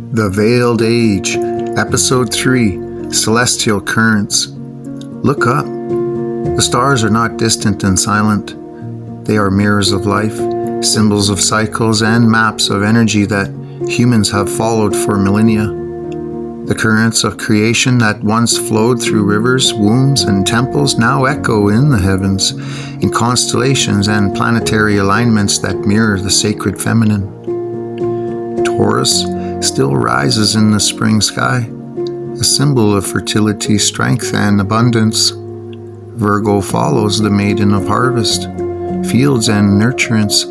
The Veiled Age, Episode 3, Celestial Currents. Look up. The stars are not distant and silent. They are mirrors of life, symbols of cycles, and maps of energy that humans have followed for millennia. The currents of creation that once flowed through rivers, wombs, and temples now echo in the heavens, in constellations and planetary alignments that mirror the sacred feminine. Taurus still rises in the spring sky, a symbol of fertility, strength, and abundance. Virgo follows the maiden of harvest, fields, and nurturance,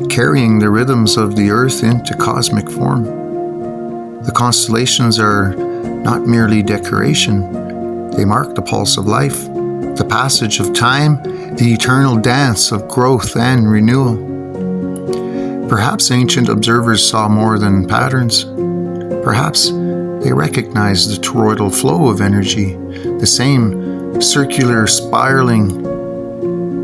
carrying the rhythms of the earth into cosmic form. The constellations are not merely decoration. They mark the pulse of life, the passage of time, the eternal dance of growth and renewal. Perhaps ancient observers saw more than patterns. Perhaps they recognized the toroidal flow of energy, the same circular spiraling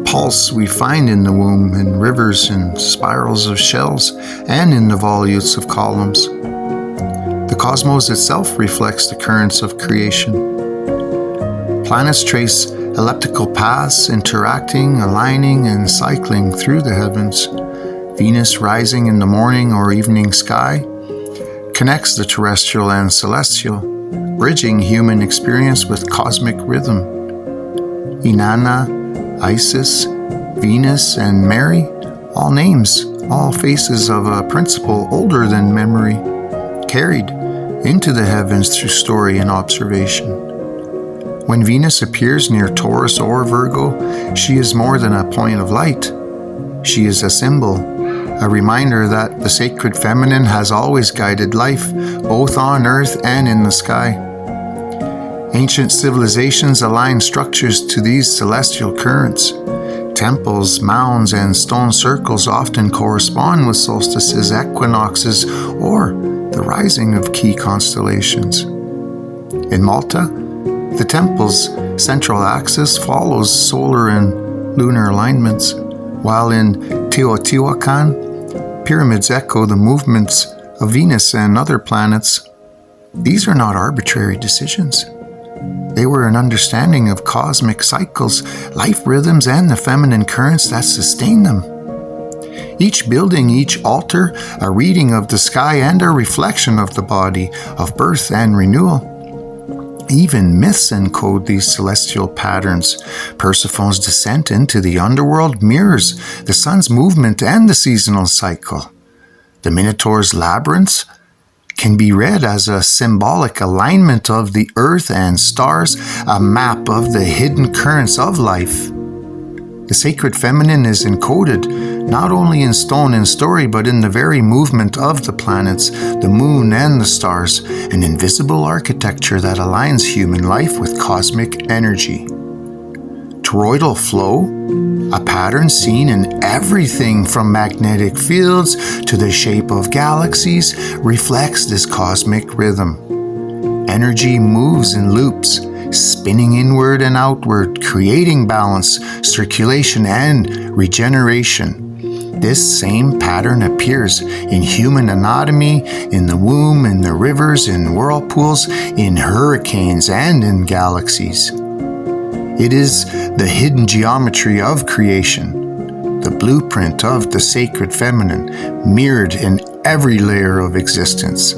pulse we find in the womb, in rivers and spirals of shells, and in the volutes of columns. The cosmos itself reflects the currents of creation. Planets trace elliptical paths, interacting, aligning, and cycling through the heavens. Venus, rising in the morning or evening sky, connects the terrestrial and celestial, bridging human experience with cosmic rhythm. Inanna, Isis, Venus, and Mary, all names, all faces of a principle older than memory, carried into the heavens through story and observation. When Venus appears near Taurus or Virgo, she is more than a point of light. She is a symbol, a reminder that the sacred feminine has always guided life, both on earth and in the sky. Ancient civilizations aligned structures to these celestial currents. Temples, mounds, and stone circles often correspond with solstices, equinoxes, or the rising of key constellations. In Malta, the temple's central axis follows solar and lunar alignments, while in Teotihuacan, pyramids echo the movements of Venus and other planets. These are not arbitrary decisions. They were an understanding of cosmic cycles, life rhythms, and the feminine currents that sustain them. Each building, each altar, a reading of the sky and a reflection of the body, of birth and renewal. Even myths encode these celestial patterns. Persephone's descent into the underworld mirrors the sun's movement and the seasonal cycle. The Minotaur's labyrinths can be read as a symbolic alignment of the earth and stars, a map of the hidden currents of life. The sacred feminine is encoded not only in stone and story, but in the very movement of the planets, the moon, and the stars, an invisible architecture that aligns human life with cosmic energy. Toroidal flow, a pattern seen in everything from magnetic fields to the shape of galaxies, reflects this cosmic rhythm. Energy moves in loops, spinning inward and outward, creating balance, circulation, and regeneration. This same pattern appears in human anatomy, in the womb, in the rivers, in whirlpools, in hurricanes, and in galaxies. It is the hidden geometry of creation, the blueprint of the sacred feminine, mirrored in every layer of existence.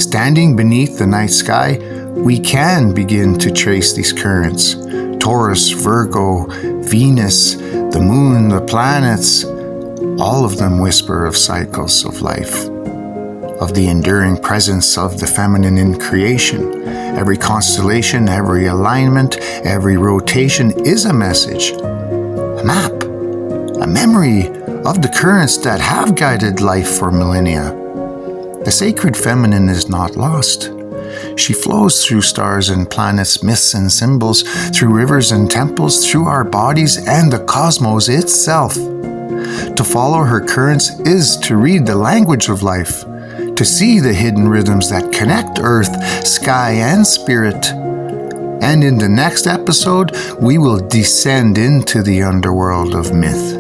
Standing beneath the night sky, we can begin to trace these currents. Taurus, Virgo, Venus, the moon, the planets, all of them whisper of cycles of life, of the enduring presence of the feminine in creation. Every constellation, every alignment, every rotation is a message, a map, a memory of the currents that have guided life for millennia. The sacred feminine is not lost. She flows through stars and planets, myths and symbols, through rivers and temples, through our bodies and the cosmos itself. To follow her currents is to read the language of life, to see the hidden rhythms that connect earth, sky, and spirit. And in the next episode, we will descend into the underworld of myth,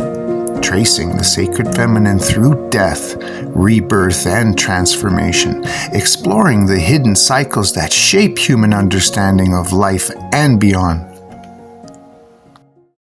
tracing the sacred feminine through death, rebirth, and transformation, exploring the hidden cycles that shape human understanding of life and beyond.